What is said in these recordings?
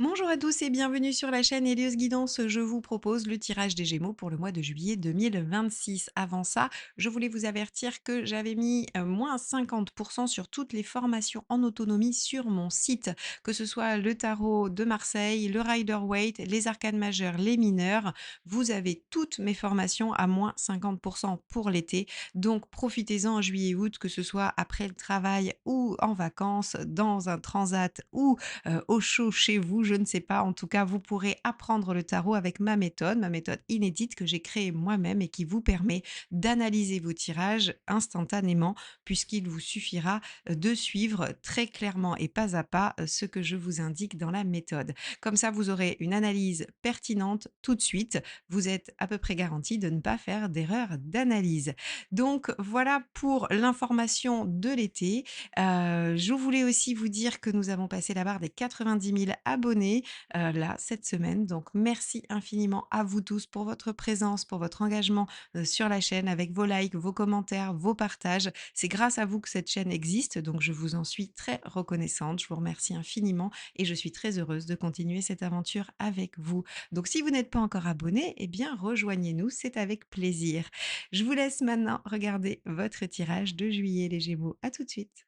Bonjour à tous et bienvenue sur la chaîne Hélios Guidance. Je vous propose le tirage des Gémeaux pour le mois de juillet 2026. Avant ça, je voulais vous avertir que j'avais mis moins 50% sur toutes les formations en autonomie sur mon site, que ce soit le tarot de Marseille, le Rider-Waite, les arcanes majeures, les mineurs. Vous avez toutes mes formations à moins 50% pour l'été. Donc profitez-en en juillet et août, que ce soit après le travail ou en vacances, dans un transat ou au chaud chez vous, je ne sais pas. En tout cas, vous pourrez apprendre le tarot avec ma méthode inédite que j'ai créée moi-même et qui vous permet d'analyser vos tirages instantanément puisqu'il vous suffira de suivre très clairement et pas à pas ce que je vous indique dans la méthode. Comme ça, vous aurez une analyse pertinente tout de suite. Vous êtes à peu près garanti de ne pas faire d'erreur d'analyse. Donc voilà pour l'information de l'été. Je voulais aussi vous dire que nous avons passé la barre des 90 000 abonnés, là, cette semaine. Donc merci infiniment à vous tous pour votre présence, pour votre engagement, sur la chaîne avec vos likes, vos commentaires, vos partages. C'est grâce à vous que cette chaîne existe, donc je vous en suis très reconnaissante. Je vous remercie infiniment et je suis très heureuse de continuer cette aventure avec vous. Donc si vous n'êtes pas encore abonné, eh bien rejoignez-nous, c'est avec plaisir. Je vous laisse maintenant regarder votre tirage de juillet les Gémeaux. À tout de suite.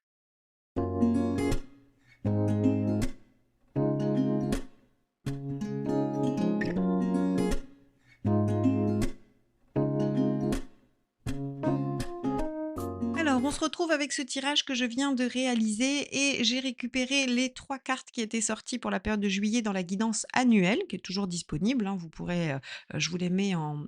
Alors, on se retrouve avec ce tirage que je viens de réaliser et j'ai récupéré les 3 cartes qui étaient sorties pour la période de juillet dans la guidance annuelle, qui est toujours disponible, hein. Vous pourrez, je vous les mets en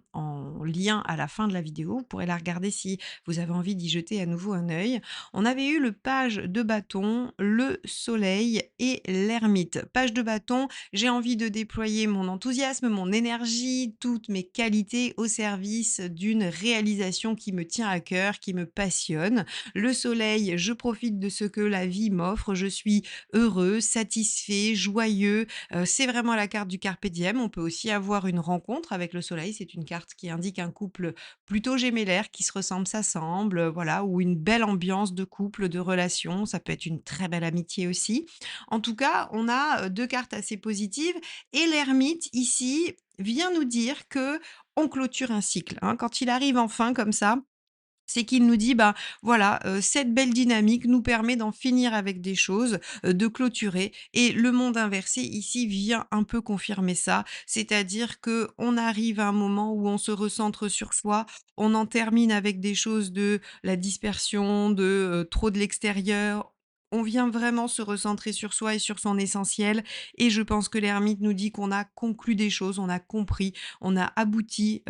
lien à la fin de la vidéo. Vous pourrez la regarder si vous avez envie d'y jeter à nouveau un œil. On avait eu le page de bâton, le soleil et l'ermite. Page de bâton, j'ai envie de déployer mon enthousiasme, mon énergie, toutes mes qualités au service d'une réalisation qui me tient à cœur, qui me passionne. Le soleil, je profite de ce que la vie m'offre. Je suis heureux, satisfait, joyeux. C'est vraiment la carte du carpe diem. On peut aussi avoir une rencontre avec le soleil. C'est une carte qui indique un couple plutôt gémellaire qui se ressemble, s'assemble, voilà, ou une belle ambiance de couple, de relation. Ça peut être une très belle amitié aussi. En tout cas, on a 2 cartes assez positives et l'ermite ici vient nous dire que on clôture un cycle, hein. Quand il arrive enfin comme ça, c'est qu'il nous dit: «Bah, voilà, cette belle dynamique nous permet d'en finir avec des choses, de clôturer» et le monde inversé ici vient un peu confirmer ça. C'est-à-dire que on arrive à un moment où on se recentre sur soi, on en termine avec des choses de la dispersion, de, trop de l'extérieur. On vient vraiment se recentrer sur soi et sur son essentiel et je pense que l'ermite nous dit qu'on a conclu des choses, on a compris, on a abouti,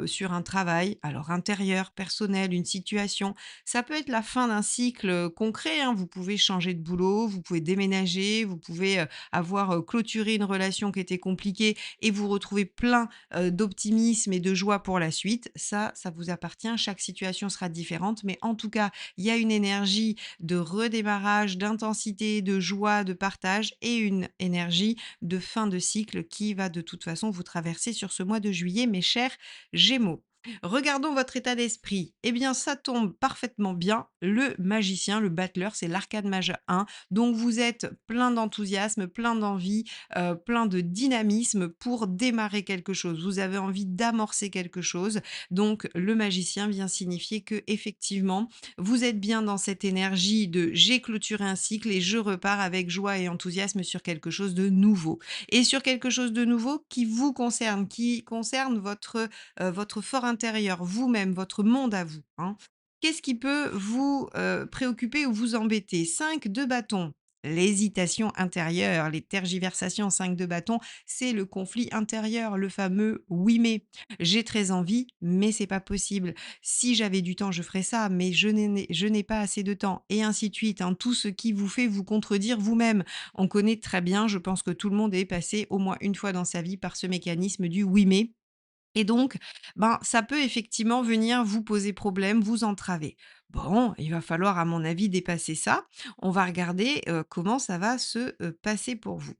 sur un travail, alors intérieur, personnel, une situation. Ça peut être la fin d'un cycle, concret, hein. Vous pouvez changer de boulot, vous pouvez déménager, vous pouvez, avoir, clôturé une relation qui était compliquée et vous retrouver plein, d'optimisme et de joie pour la suite. Ça vous appartient. Chaque situation sera différente, mais en tout cas, il y a une énergie de redémarrage, d'intensité, de joie, de partage et une énergie de fin de cycle qui va de toute façon vous traverser sur ce mois de juillet, mes chers Gémeaux. Regardons votre état d'esprit. Eh bien, ça tombe parfaitement bien. Le magicien, le battleur, c'est l'arcade majeur 1. Donc, vous êtes plein d'enthousiasme, plein d'envie, plein de dynamisme pour démarrer quelque chose. Vous avez envie d'amorcer quelque chose. Donc, le magicien vient signifier que effectivement, vous êtes bien dans cette énergie de j'ai clôturé un cycle et je repars avec joie et enthousiasme sur quelque chose de nouveau et sur quelque chose de nouveau qui vous concerne, qui concerne votre fort intérieur, vous-même, votre monde à vous, hein. Qu'est-ce qui peut vous, préoccuper ou vous embêter? 5 de bâton, l'hésitation intérieure, les tergiversations. 5 de bâton, c'est le conflit intérieur, le fameux «oui mais». J'ai très envie, mais c'est pas possible. Si j'avais du temps, je ferais ça, mais je n'ai pas assez de temps et ainsi de suite, hein. Tout ce qui vous fait vous contredire vous-même. On connaît très bien, je pense que tout le monde est passé au moins une fois dans sa vie par ce mécanisme du «oui mais» et donc, ben, ça peut effectivement venir vous poser problème, vous entraver. Bon, il va falloir à mon avis dépasser ça. On va regarder, comment ça va se, passer pour vous.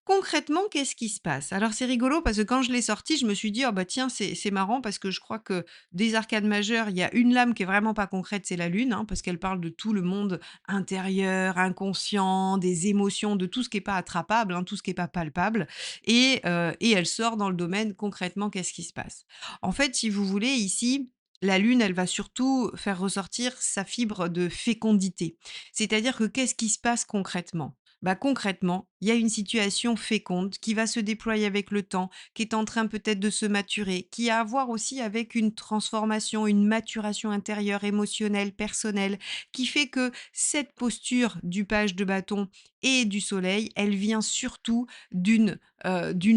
Concrètement, qu'est-ce qui se passe? Alors c'est rigolo parce que quand je l'ai sorti, je me suis dit: «Oh bah tiens, c'est marrant» parce que je crois que des arcades majeures, il y a une lame qui est vraiment pas concrète, c'est la lune, hein, parce qu'elle parle de tout le monde intérieur, inconscient, des émotions, de tout ce qui est pas attrapable, hein, tout ce qui est pas palpable et elle sort dans le domaine concrètement, qu'est-ce qui se passe? En fait, si vous voulez, ici, la lune, elle va surtout faire ressortir sa fibre de fécondité. C'est-à-dire que qu'est-ce qui se passe concrètement? Bah, concrètement, il y a une situation féconde qui va se déployer avec le temps, qui est en train peut-être de se maturer, qui a à voir aussi avec une transformation, une maturation intérieure, émotionnelle, personnelle, qui fait que cette posture du page de bâton et du soleil, elle vient surtout d'une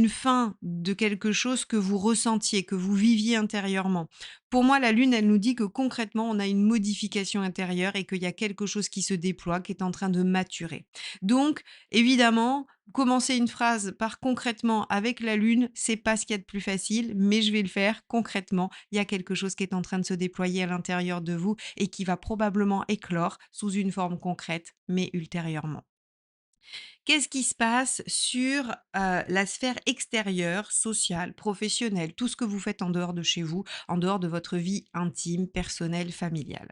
fin de quelque chose que vous ressentiez, que vous viviez intérieurement. Pour moi, la lune, elle nous dit que concrètement, on a une modification intérieure et qu'il y a quelque chose qui se déploie, qui est en train de maturer. Donc, évidemment, commencer une phrase par concrètement avec la lune, c'est pas ce qu'il y a de plus facile, mais je vais le faire concrètement. Il y a quelque chose qui est en train de se déployer à l'intérieur de vous et qui va probablement éclore sous une forme concrète, mais ultérieurement. Qu'est-ce qui se passe sur, la sphère extérieure, sociale, professionnelle, tout ce que vous faites en dehors de chez vous, en dehors de votre vie intime, personnelle, familiale?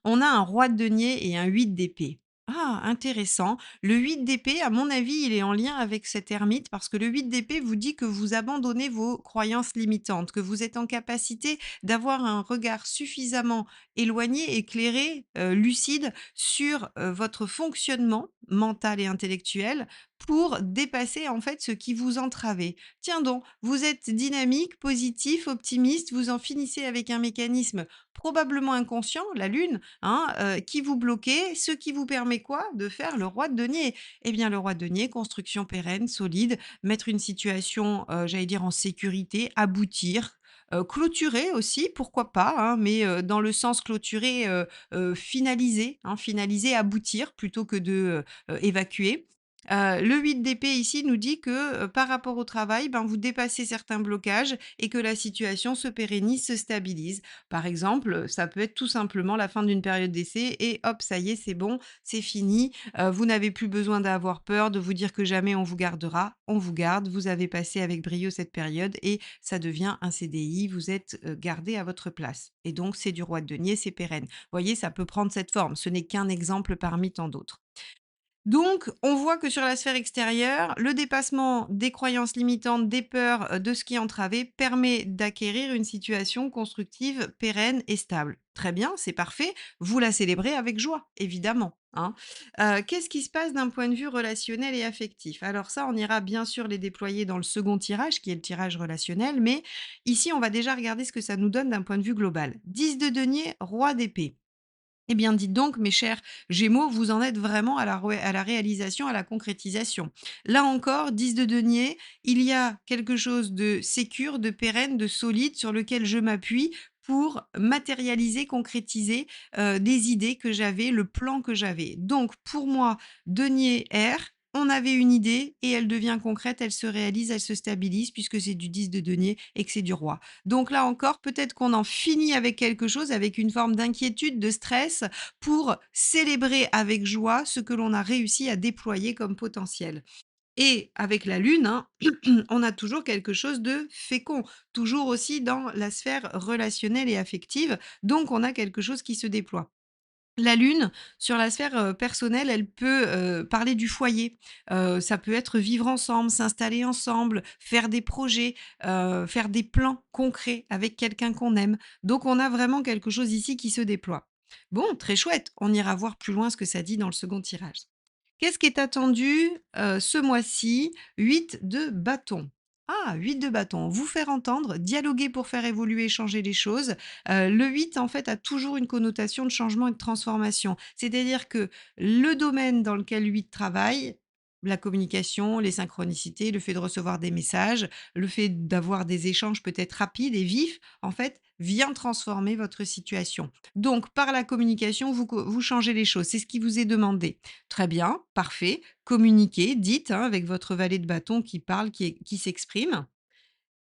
On a un roi de denier et un 8 d'épée. Ah, intéressant. Le 8 d'épée, à mon avis, il est en lien avec cet ermite parce que le 8 d'épée vous dit que vous abandonnez vos croyances limitantes, que vous êtes en capacité d'avoir un regard suffisamment éloigné, éclairé, lucide sur votre fonctionnement mental et intellectuel pour dépasser en fait ce qui vous entravait. Tiens donc, vous êtes dynamique, positif, optimiste, vous en finissez avec un mécanisme probablement inconscient, la lune, hein, qui vous bloquait, ce qui vous permet quoi? De faire le roi de denier. Eh bien, le roi de denier, construction pérenne, solide, mettre une situation, j'allais dire en sécurité, aboutir, clôturer aussi, pourquoi pas, hein, mais dans le sens clôturer, finaliser, hein, finaliser, aboutir plutôt que de, évacuer. Le 8 d'épée ici nous dit que, par rapport au travail, ben, vous dépassez certains blocages et que la situation se pérennise, se stabilise. Par exemple, ça peut être tout simplement la fin d'une période d'essai et hop, ça y est, c'est bon, c'est fini. Vous n'avez plus besoin d'avoir peur, de vous dire que jamais on vous gardera. On vous garde, vous avez passé avec brio cette période et ça devient un CDI, vous êtes, gardé à votre place et donc c'est du roi de denier, c'est pérenne. Vous voyez, ça peut prendre cette forme, ce n'est qu'un exemple parmi tant d'autres. Donc, on voit que sur la sphère extérieure, le dépassement des croyances limitantes, des peurs, de ce qui entravait permet d'acquérir une situation constructive, pérenne et stable. Très bien, c'est parfait. Vous la célébrez avec joie, évidemment, hein. Qu'est-ce qui se passe d'un point de vue relationnel et affectif? Alors ça, on ira bien sûr les déployer dans le second tirage, qui est le tirage relationnel, mais ici, on va déjà regarder ce que ça nous donne d'un point de vue global. 10 de denier, roi d'épée. Eh bien, dites donc, mes chers Gémeaux, vous en êtes vraiment à la réalisation, à la concrétisation. Là encore, 10 de denier, il y a quelque chose de sécure, de pérenne, de solide sur lequel je m'appuie pour matérialiser, concrétiser des idées que j'avais, le plan que j'avais. Donc, pour moi, denier R, on avait une idée et elle devient concrète, elle se réalise, elle se stabilise puisque c'est du 10 de denier et que c'est du roi. Donc là encore, peut-être qu'on en finit avec quelque chose, avec une forme d'inquiétude, de stress, pour célébrer avec joie ce que l'on a réussi à déployer comme potentiel. Et avec la lune, hein, on a toujours quelque chose de fécond, toujours aussi dans la sphère relationnelle et affective, donc on a quelque chose qui se déploie. La lune, sur la sphère, personnelle, elle peut, parler du foyer. Ça peut être vivre ensemble, s'installer ensemble, faire des projets, faire des plans concrets avec quelqu'un qu'on aime. Donc on a vraiment quelque chose ici qui se déploie. Bon, très chouette, on ira voir plus loin ce que ça dit dans le second tirage. Qu'est-ce qui est attendu, ce mois-ci? 8 de bâton. Ah, 8 de bâton, vous faire entendre, dialoguer pour faire évoluer, changer les choses. Le 8 en fait, a toujours une connotation de changement et de transformation. C'est-à-dire que le domaine dans lequel le 8 travaille, la communication, les synchronicités, le fait de recevoir des messages, le fait d'avoir des échanges peut-être rapides et vifs, en fait, vient transformer votre situation. Donc par la communication, vous changez les choses, c'est ce qui vous est demandé. Très bien, parfait. Communiquez, dites, hein, avec votre valet de bâton qui parle, qui s'exprime.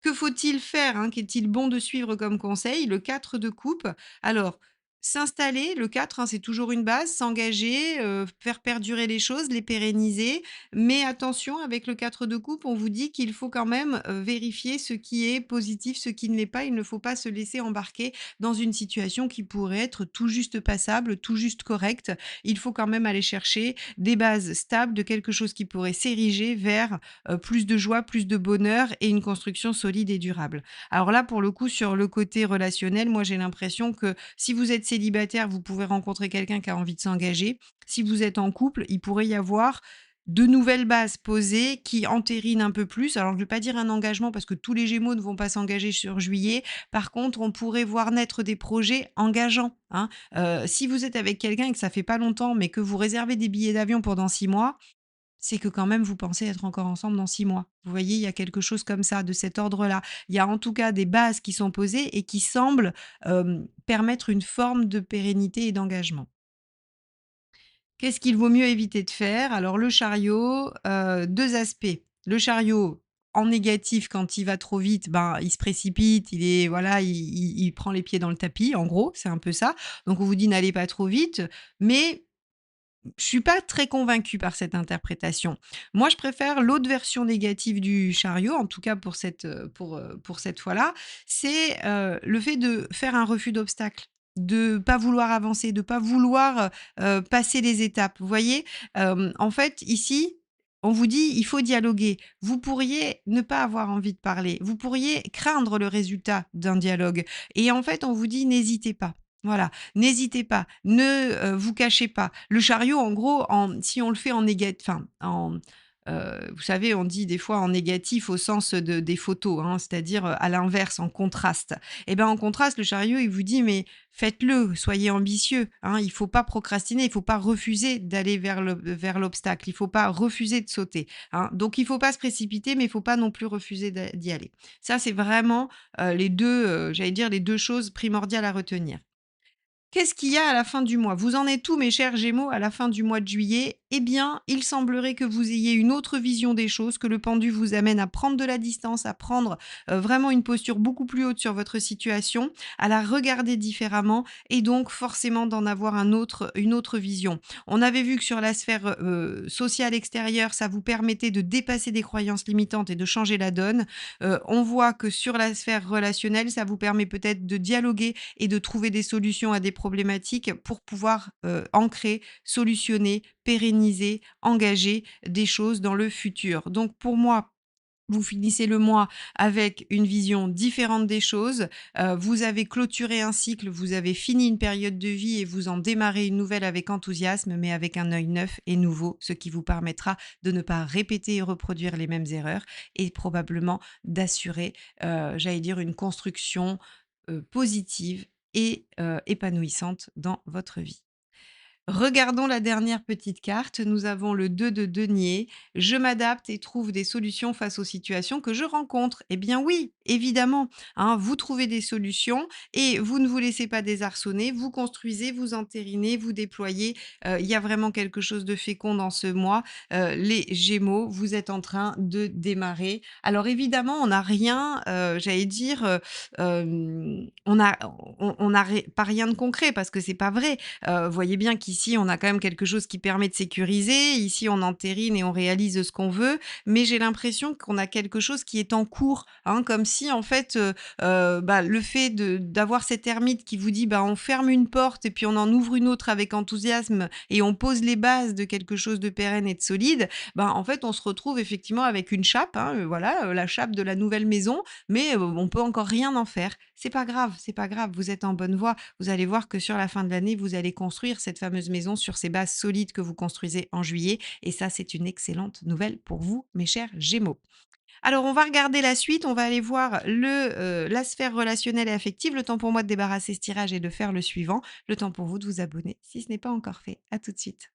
Que faut-il faire, hein? Qu'est-il bon de suivre comme conseil? Le 4 de coupe. Alors, s'installer, le 4, hein, c'est toujours une base, s'engager, faire perdurer les choses, les pérenniser. Mais attention, avec le 4 de coupe, on vous dit qu'il faut quand même, vérifier ce qui est positif, ce qui ne l'est pas. Il ne faut pas se laisser embarquer dans une situation qui pourrait être tout juste passable, tout juste correcte. Il faut quand même aller chercher des bases stables de quelque chose qui pourrait s'ériger vers, plus de joie, plus de bonheur et une construction solide et durable. Alors là, pour le coup, sur le côté relationnel, moi, j'ai l'impression que si vous êtes célibataire, vous pouvez rencontrer quelqu'un qui a envie de s'engager. Si vous êtes en couple, il pourrait y avoir de nouvelles bases posées qui entérinent un peu plus. Alors, je ne vais pas dire un engagement parce que tous les Gémeaux ne vont pas s'engager sur juillet. Par contre, on pourrait voir naître des projets engageants, hein. Si vous êtes avec quelqu'un et que ça fait pas longtemps, mais que vous réservez des billets d'avion pour dans 6 mois, c'est que quand même vous pensez être encore ensemble dans 6 mois. Vous voyez, il y a quelque chose comme ça, de cet ordre-là. Il y a en tout cas des bases qui sont posées et qui semblent, permettre une forme de pérennité et d'engagement. Qu'est-ce qu'il vaut mieux éviter de faire? Alors le chariot, 2 aspects. Le chariot, en négatif, quand il va trop vite, ben, il se précipite, il est voilà, il prend les pieds dans le tapis, en gros, c'est un peu ça. Donc on vous dit: «N'allez pas trop vite», mais je suis pas très convaincue par cette interprétation. Moi, je préfère l'autre version négative du chariot, en tout cas pour cette fois-là, c'est, le fait de faire un refus d'obstacle, de pas vouloir avancer, de pas vouloir, passer les étapes. Vous voyez? En fait, ici, on vous dit: «Il faut dialoguer». Vous pourriez ne pas avoir envie de parler, vous pourriez craindre le résultat d'un dialogue et en fait, on vous dit: «N'hésitez pas». Voilà. N'hésitez pas, ne, vous cachez pas. Le chariot, en gros, si on le fait en vous savez, on dit des fois en négatif au sens des photos, hein, c'est-à-dire, à l'inverse, en contraste. Et ben, en contraste, le chariot, il vous dit: «Mais faites-le, soyez ambitieux, hein, il faut pas procrastiner, il faut pas refuser d'aller vers l'obstacle, il faut pas refuser de sauter, hein». Donc il faut pas se précipiter, mais il faut pas non plus refuser d'y aller. Ça, c'est vraiment, les 2, j'allais dire les 2 choses primordiales à retenir. Qu'est-ce qu'il y a à la fin du mois? Vous en êtes où, mes chers Gémeaux, à la fin du mois de juillet? Eh bien, il semblerait que vous ayez une autre vision des choses, que le pendu vous amène à prendre de la distance, à prendre vraiment une posture beaucoup plus haute sur votre situation, à la regarder différemment et donc forcément d'en avoir une autre vision. On avait vu que sur la sphère sociale extérieure, ça vous permettait de dépasser des croyances limitantes et de changer la donne. On voit que sur la sphère relationnelle, ça vous permet peut-être de dialoguer et de trouver des solutions à des problématiques pour pouvoir, ancrer, solutionner, pérenniser, engager des choses dans le futur. Donc pour moi, vous finissez le mois avec une vision différente des choses, vous avez clôturé un cycle, vous avez fini une période de vie et vous en démarrez une nouvelle avec enthousiasme, mais avec un œil neuf et nouveau, ce qui vous permettra de ne pas répéter et reproduire les mêmes erreurs et probablement d'assurer, j'allais dire une construction, positive et épanouissante dans votre vie. Regardons la dernière petite carte. Nous avons le 2 de denier. Je m'adapte et trouve des solutions face aux situations que je rencontre. Eh bien oui, évidemment, hein, vous trouvez des solutions et vous ne vous laissez pas désarçonner. Vous construisez, vous entérinez, vous déployez. Il y a vraiment quelque chose de fécond dans ce mois. Les Gémeaux, vous êtes en train de démarrer. Alors évidemment, on n'a rien, j'allais dire, on a, pas rien de concret parce que c'est pas vrai. Voyez bien qu'ici, on a quand même quelque chose qui permet de sécuriser. Ici, on entérine et on réalise ce qu'on veut, mais j'ai l'impression qu'on a quelque chose qui est en cours, hein, comme si en fait, bah, le fait d'avoir cette ermite qui vous dit: «Bah, on ferme une porte et puis on en ouvre une autre avec enthousiasme et on pose les bases de quelque chose de pérenne et de solide», ben, en fait, on se retrouve effectivement avec une chape, hein, voilà, la chape de la nouvelle maison, mais on peut encore rien en faire. C'est pas grave, c'est pas grave, vous êtes en bonne voie. Vous allez voir que sur la fin de l'année, vous allez construire cette fameuse maison sur ces bases solides que vous construisez en juillet et ça, c'est une excellente nouvelle pour vous, mes chers Gémeaux. Alors, on va regarder la suite, on va aller voir la sphère relationnelle et affective. Le temps pour moi de débarrasser ce tirage et de faire le suivant. Le temps pour vous de vous abonner si ce n'est pas encore fait. À tout de suite.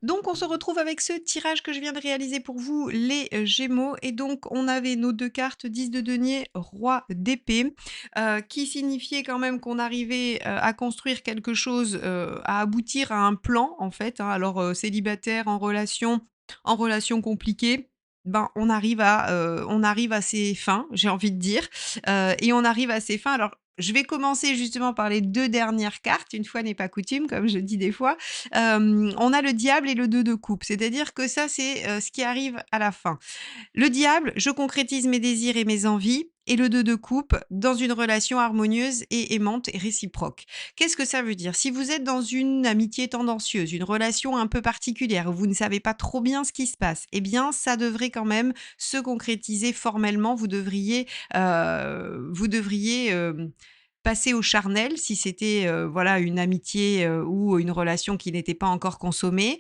Donc on se retrouve avec ce tirage que je viens de réaliser pour vous, les, Gémeaux et donc on avait nos 2 cartes, 10 de denier, roi d'épée, qui signifiait quand même qu'on arrivait, à construire quelque chose, à aboutir à un plan en fait, hein. Alors, célibataire, en relation compliquée, ben, on arrive à ses fins, j'ai envie de dire, et on arrive à ses fins. Alors, je vais commencer justement par les 2 dernières cartes, une fois n'est pas coutume, comme je dis des fois. On a le diable et le 2 de coupe, c'est-à-dire que ça, c'est, ce qui arrive à la fin. Le diable, je concrétise mes désirs et mes envies, et le 2 de coupe, dans une relation harmonieuse et aimante et réciproque. Qu'est-ce que ça veut dire? Si vous êtes dans une amitié tendancieuse, une relation un peu particulière, où vous ne savez pas trop bien ce qui se passe, eh bien, ça devrait quand même se concrétiser formellement. Vous devriez passer au charnel si c'était, voilà, une amitié, ou une relation qui n'était pas encore consommée.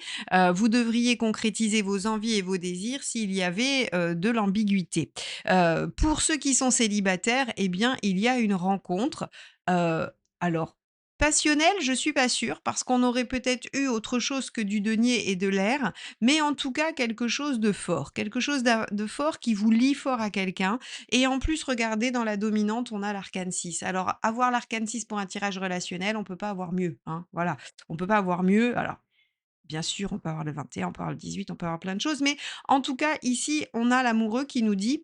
Vous devriez concrétiser vos envies et vos désirs s'il y avait, de l'ambiguïté. Pour ceux qui sont célibataires, eh bien, il y a une rencontre, heu, alors passionnelle, je suis pas sûre parce qu'on aurait peut-être eu autre chose que du denier et de l'air, mais en tout cas quelque chose de fort, quelque chose de fort qui vous lie fort à quelqu'un. Et en plus, regardez, dans la dominante, on a l'arcane 6. Alors avoir l'arcane 6 pour un tirage relationnel, on peut pas avoir mieux, hein, voilà. On peut pas avoir mieux. Alors bien sûr, on peut avoir le 21, on peut avoir le 18, on peut avoir plein de choses, mais en tout cas, ici, on a l'amoureux qui nous dit: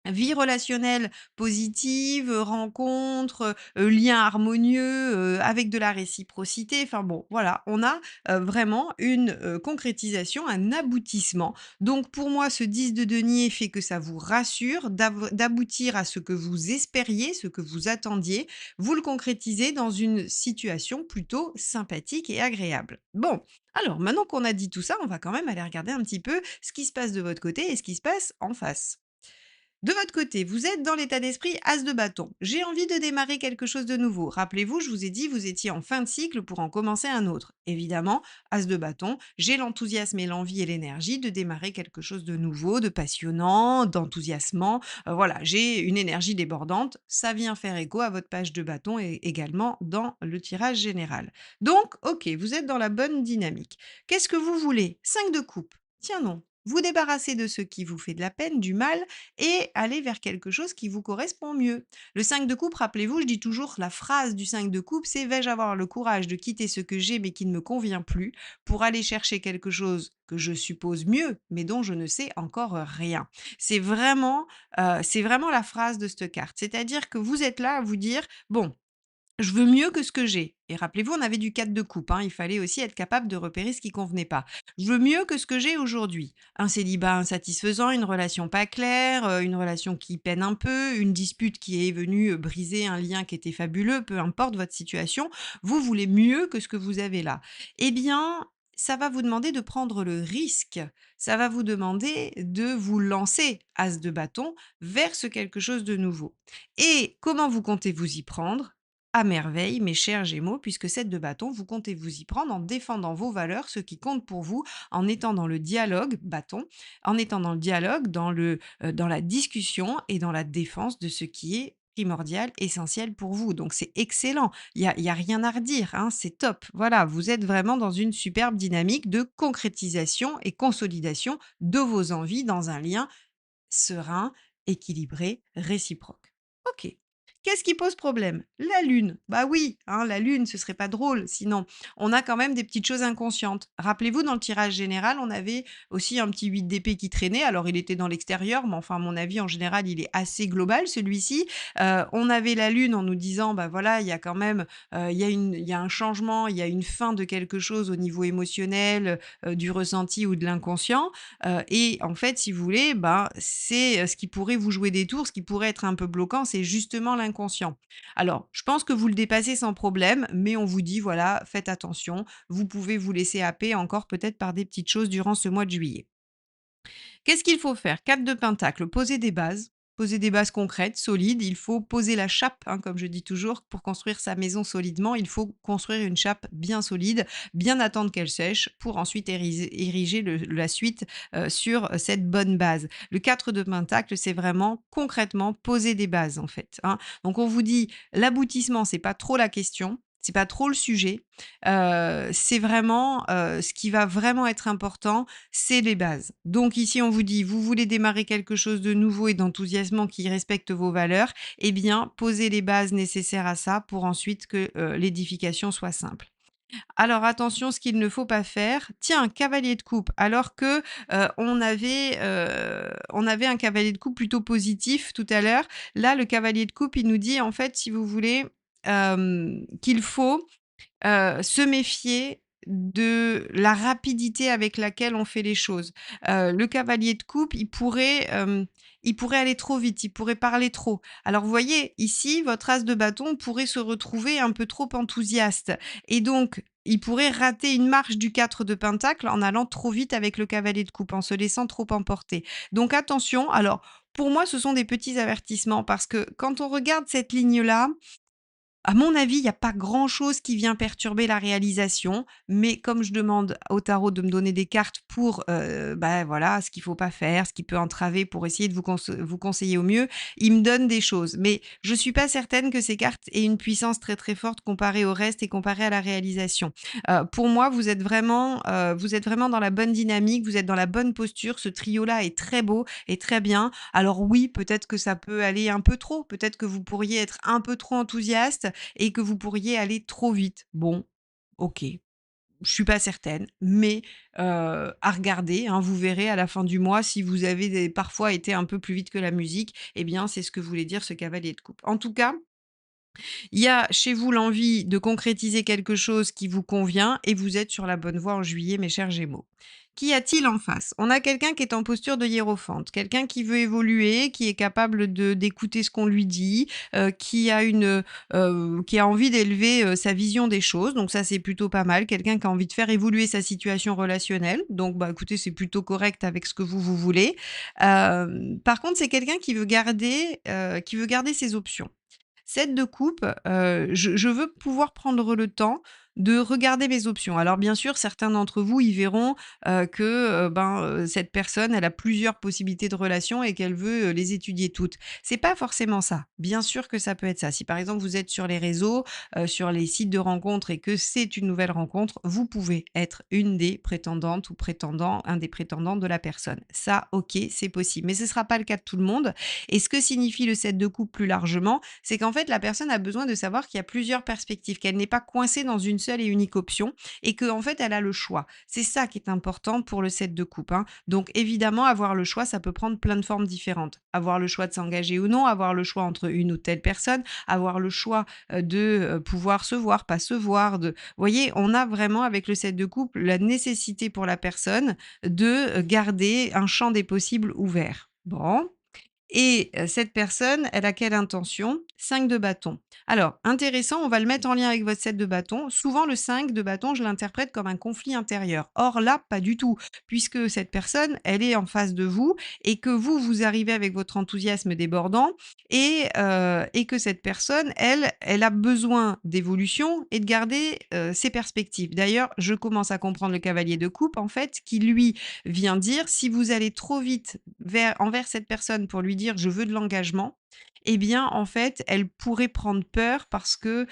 vie relationnelle positive, rencontre, lien harmonieux, avec de la réciprocité. Enfin bon, voilà, on a, vraiment une, concrétisation, un aboutissement. Donc pour moi, ce 10 de denier fait que ça vous rassure d'aboutir à ce que vous espériez, ce que vous attendiez. Vous le concrétisez dans une situation plutôt sympathique et agréable. Bon, alors maintenant qu'on a dit tout ça, on va quand même aller regarder un petit peu ce qui se passe de votre côté et ce qui se passe en face. De votre côté, vous êtes dans l'état d'esprit as de bâton. J'ai envie de démarrer quelque chose de nouveau. Rappelez-vous, je vous ai dit, vous étiez en fin de cycle pour en commencer un autre. Évidemment, as de bâton, j'ai l'enthousiasme et l'envie et l'énergie de démarrer quelque chose de nouveau, de passionnant, d'enthousiasmant. Voilà, j'ai une énergie débordante. Ça vient faire écho à votre page de bâton et également dans le tirage général. Donc, ok, vous êtes dans la bonne dynamique. Qu'est-ce que vous voulez? 5 de coupe. Tiens non. Vous débarrassez de ce qui vous fait de la peine, du mal, et aller vers quelque chose qui vous correspond mieux. Le 5 de coupe, rappelez-vous, je dis toujours la phrase du 5 de coupe, c'est: vais-je avoir le courage de quitter ce que j'ai mais qui ne me convient plus pour aller chercher quelque chose que je suppose mieux, mais dont je ne sais encore rien. C'est vraiment la phrase de cette carte. C'est-à-dire que vous êtes là à vous dire: bon, je veux mieux que ce que j'ai. Et rappelez-vous, on avait du 4 de coupe, hein, il fallait aussi être capable de repérer ce qui convenait pas. Je veux mieux que ce que j'ai aujourd'hui. Un célibat insatisfaisant, une relation pas claire, une relation qui peine un peu, une dispute qui est venue, briser un lien qui était fabuleux, peu importe votre situation, vous voulez mieux que ce que vous avez là. Eh bien, ça va vous demander de prendre le risque. Ça va vous demander de vous lancer, as de bâton, vers ce quelque chose de nouveau. Et comment vous comptez vous y prendre? À merveille, mes chers Gémeaux, puisque 7 de bâton, vous comptez vous y prendre en défendant vos valeurs, ce qui compte pour vous, en étant dans le dialogue, bâton, en étant dans le dialogue, dans la discussion et dans la défense de ce qui est primordial, essentiel pour vous. Donc c'est excellent, il y a rien à redire, hein, c'est top. Voilà, vous êtes vraiment dans une superbe dynamique de concrétisation et consolidation de vos envies dans un lien serein, équilibré, réciproque. OK. Qu'est-ce qui pose problème? La lune. Bah oui, hein, la lune, ce serait pas drôle sinon. On a quand même des petites choses inconscientes. Rappelez-vous, dans le tirage général, on avait aussi un petit 8 d'épée qui traînait. Alors, il était dans l'extérieur, mais enfin, à mon avis, en général, il est assez global, celui-ci. On avait la lune en nous disant, bah voilà, il y a quand même, il y a un changement, il y a une fin de quelque chose au niveau émotionnel, du ressenti ou de l'inconscient. Et en fait, si vous voulez, ben, c'est, ce qui pourrait vous jouer des tours, ce qui pourrait être un peu bloquant, c'est justement l'inconscient. Alors, je pense que vous le dépassez sans problème, mais on vous dit, voilà, faites attention, vous pouvez vous laisser happer encore peut-être par des petites choses durant ce mois de juillet. Qu'est-ce qu'il faut faire? 4 de pentacle, poser des bases concrètes, solides. Il faut poser la chape, hein, comme je dis toujours, pour construire sa maison solidement, il faut construire une chape bien solide, bien attendre qu'elle sèche pour ensuite ériger la suite, sur cette bonne base. Le 4 de pentacle, c'est vraiment concrètement poser des bases, en fait, hein. Donc on vous dit, l'aboutissement, c'est pas trop la question, c'est pas trop le sujet, c'est vraiment, ce qui va vraiment être important, c'est les bases. Donc ici, on vous dit: «Vous voulez démarrer quelque chose de nouveau et d'enthousiasmant qui respecte vos valeurs, eh bien, posez les bases nécessaires à ça pour ensuite que, l'édification soit simple». Alors attention, ce qu'il ne faut pas faire. Tiens, cavalier de coupe, alors que, on avait un cavalier de coupe plutôt positif tout à l'heure. Là, le cavalier de coupe, il nous dit en fait, si vous voulez, qu'il faut se méfier de la rapidité avec laquelle on fait les choses. Le cavalier de coupe, il pourrait aller trop vite, il pourrait parler trop. Alors vous voyez, ici, votre as de bâton pourrait se retrouver un peu trop enthousiaste et donc il pourrait rater une marche du 4 de pentacle en allant trop vite avec le cavalier de coupe, en se laissant trop emporter. Donc attention, alors pour moi, ce sont des petits avertissements parce que quand on regarde cette ligne-là, à mon avis, il y a pas grand-chose qui vient perturber la réalisation, mais comme je demande au tarot de me donner des cartes pour, bah, voilà, ce qu'il faut pas faire, ce qui peut entraver pour essayer de vous conseiller au mieux, il me donne des choses. Mais je suis pas certaine que ces cartes aient une puissance très, très forte comparée au reste et comparée à la réalisation. Pour moi, vous êtes vraiment dans la bonne dynamique, vous êtes dans la bonne posture. Ce trio-là est très beau et très bien. Alors oui, peut-être que ça peut aller un peu trop, peut-être que vous pourriez être un peu trop enthousiaste et que vous pourriez aller trop vite. Bon, OK, je suis pas certaine, mais à regarder, hein. Vous verrez à la fin du mois si vous avez parfois été un peu plus vite que la musique, eh bien, c'est ce que voulait dire ce cavalier de coupe. En tout cas, il y a chez vous l'envie de concrétiser quelque chose qui vous convient et vous êtes sur la bonne voie en juillet, mes chers Gémeaux. Qu'y a-t-il en face? On a quelqu'un qui est en posture de hiérophante, quelqu'un qui veut évoluer, qui est capable de d'écouter ce qu'on lui dit, qui a envie d'élever, sa vision des choses, donc ça, c'est plutôt pas mal. Quelqu'un qui a envie de faire évoluer sa situation relationnelle, donc bah, écoutez, c'est plutôt correct avec ce que vous voulez. Par contre, c'est quelqu'un qui veut garder ses options. Cette de coupe, je veux pouvoir prendre le temps de regarder mes options. Alors bien sûr, certains d'entre vous, ils verront, cette personne, elle a plusieurs possibilités de relations et qu'elle veut, les étudier toutes. C'est pas forcément ça. Bien sûr que ça peut être ça. Si par exemple vous êtes sur les réseaux, sur les sites de rencontres et que c'est une nouvelle rencontre, vous pouvez être une des prétendantes ou prétendants un des prétendants de la personne. Ça, OK, c'est possible. Mais ce ne sera pas le cas de tout le monde et ce que signifie le 7 de coupe plus largement, c'est qu'en fait, la personne a besoin de savoir qu'il y a plusieurs perspectives, qu'elle n'est pas coincée dans une seule et unique option et qu'en fait, elle a le choix. C'est ça qui est important pour le 7 de coupe, hein. Donc évidemment, avoir le choix, ça peut prendre plein de formes différentes. Avoir le choix de s'engager ou non, avoir le choix entre une ou telle personne, avoir le choix, pouvoir se voir, pas se voir, vous voyez, on a vraiment avec le 7 de coupe la nécessité pour la personne de, garder un champ des possibles ouvert. Bon. Et cette personne, elle a quelle intention? 5 de bâton. Alors intéressant, on va le mettre en lien avec votre 7 de bâton. Souvent le 5 de bâton, je l'interprète comme un conflit intérieur. Or là, pas du tout, puisque cette personne, elle est en face de vous et que vous, vous arrivez avec votre enthousiasme débordant et que cette personne, elle a besoin d'évolution et de garder, ses perspectives. D'ailleurs, je commence à comprendre le cavalier de coupe, en fait, qui lui vient dire: «Si vous allez trop vite envers cette personne pour lui dire: "Je veux de l'engagement"», eh bien, en fait, elle pourrait prendre peur parce qu'elle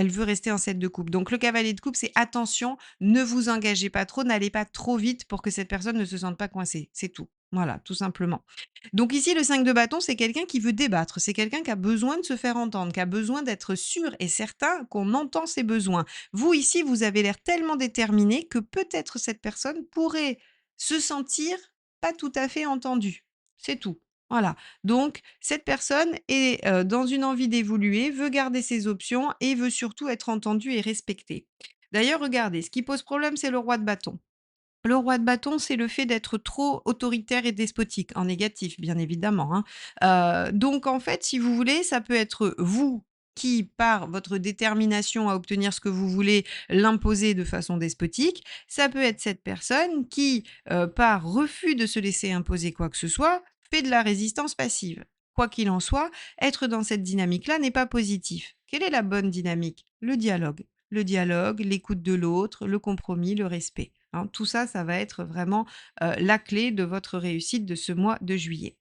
veut rester en 7 de coupe. Donc le cavalier de coupe, c'est attention, ne vous engagez pas trop, n'allez pas trop vite pour que cette personne ne se sente pas coincée. C'est tout. Voilà, tout simplement. Donc ici, le 5 de bâton, c'est quelqu'un qui veut débattre, c'est quelqu'un qui a besoin de se faire entendre, qui a besoin d'être sûr et certain qu'on entend ses besoins. Vous, ici, vous avez l'air tellement déterminé que peut-être cette personne pourrait se sentir pas tout à fait entendue. C'est tout. Voilà. Donc cette personne est, dans une envie d'évoluer, veut garder ses options et veut surtout être entendue et respectée. D'ailleurs, regardez, ce qui pose problème, c'est le roi de bâton. Le roi de bâton, c'est le fait d'être trop autoritaire et despotique, en négatif, bien évidemment, hein. Donc en fait, si vous voulez, ça peut être vous qui, par votre détermination à obtenir ce que vous voulez, l'imposez de façon despotique. Ça peut être cette personne qui, par refus de se laisser imposer quoi que ce soit, fait de la résistance passive. Quoi qu'il en soit, être dans cette dynamique-là n'est pas positif. Quelle est la bonne dynamique? Le dialogue. Le dialogue, l'écoute de l'autre, le compromis, le respect. Hein, tout ça, ça va être vraiment, la clé de votre réussite de ce mois de juillet.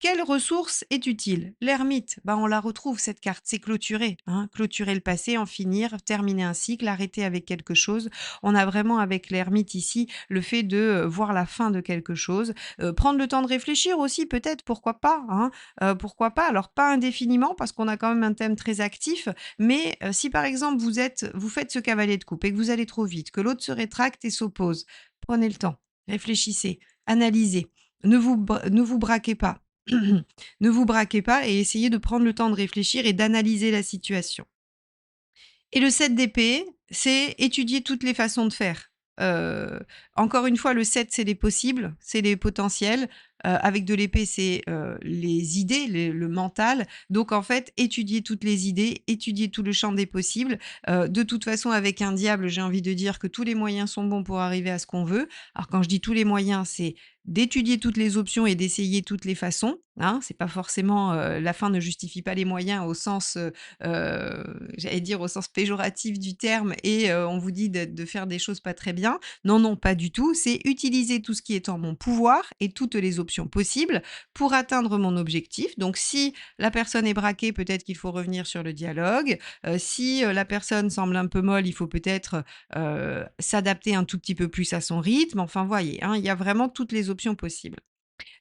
Quelle ressource est utile? L'ermite, bah, on la retrouve cette carte, c'est clôturer, hein, clôturer le passé, en finir, terminer un cycle, arrêter avec quelque chose. On a vraiment avec l'ermite ici le fait de, voir la fin de quelque chose, prendre le temps de réfléchir aussi peut-être, pourquoi pas, hein? Pourquoi pas? Alors pas indéfiniment parce qu'on a quand même un thème très actif, mais si par exemple vous faites ce cavalier de coupe et que vous allez trop vite, que l'autre se rétracte et s'oppose, prenez le temps, réfléchissez, analysez, ne vous braquez pas. Ne vous braquez pas et essayez de prendre le temps de réfléchir et d'analyser la situation. Et le 7 d'épée, c'est étudier toutes les façons de faire. Heu, Encore une fois, le 7, c'est les possibles, c'est les potentiels. Avec de l'épée, c'est, les idées, le mental. Donc en fait, étudier toutes les idées, étudier tout le champ des possibles. De toute façon, avec un diable, j'ai envie de dire que tous les moyens sont bons pour arriver à ce qu'on veut. Alors quand je dis tous les moyens, c'est d'étudier toutes les options et d'essayer toutes les façons, hein. C'est pas forcément, la fin ne justifie pas les moyens au sens, j'allais dire au sens péjoratif du terme et on vous dit de faire des choses pas très bien. Non, non, pas du tout. C'est utiliser tout ce qui est en mon pouvoir et toutes les options possibles pour atteindre mon objectif. Donc si la personne est braquée, peut-être qu'il faut revenir sur le dialogue. Si, la personne semble un peu molle, il faut peut-être, s'adapter un tout petit peu plus à son rythme. Enfin, voyez, hein, il y a vraiment toutes les options possibles.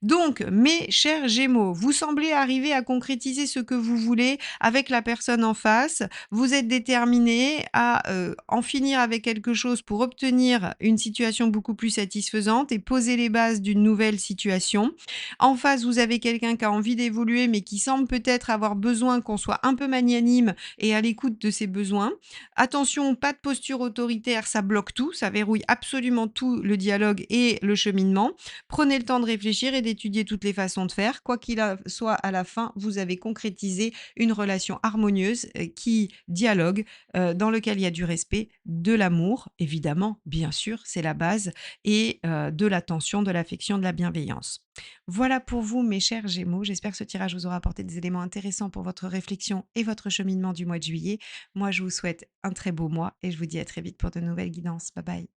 Donc, mes chers Gémeaux, vous semblez arriver à concrétiser ce que vous voulez avec la personne en face. Vous êtes déterminés à en finir avec quelque chose pour obtenir une situation beaucoup plus satisfaisante et poser les bases d'une nouvelle situation. En face, vous avez quelqu'un qui a envie d'évoluer, mais qui semble peut-être avoir besoin qu'on soit un peu magnanime et à l'écoute de ses besoins. Attention, pas de posture autoritaire, ça bloque tout, ça verrouille absolument tout le dialogue et le cheminement. Prenez le temps de réfléchir et d'étudier toutes les façons de faire. Quoi qu'il soit, à la fin, vous avez concrétisé une relation harmonieuse qui dialogue, dans lequel il y a du respect, de l'amour, évidemment, bien sûr, c'est la base, et de l'attention, de l'affection, de la bienveillance. Voilà pour vous, mes chers Gémeaux. J'espère que ce tirage vous aura apporté des éléments intéressants pour votre réflexion et votre cheminement du mois de juillet. Moi, je vous souhaite un très beau mois et je vous dis à très vite pour de nouvelles guidances. Bye bye.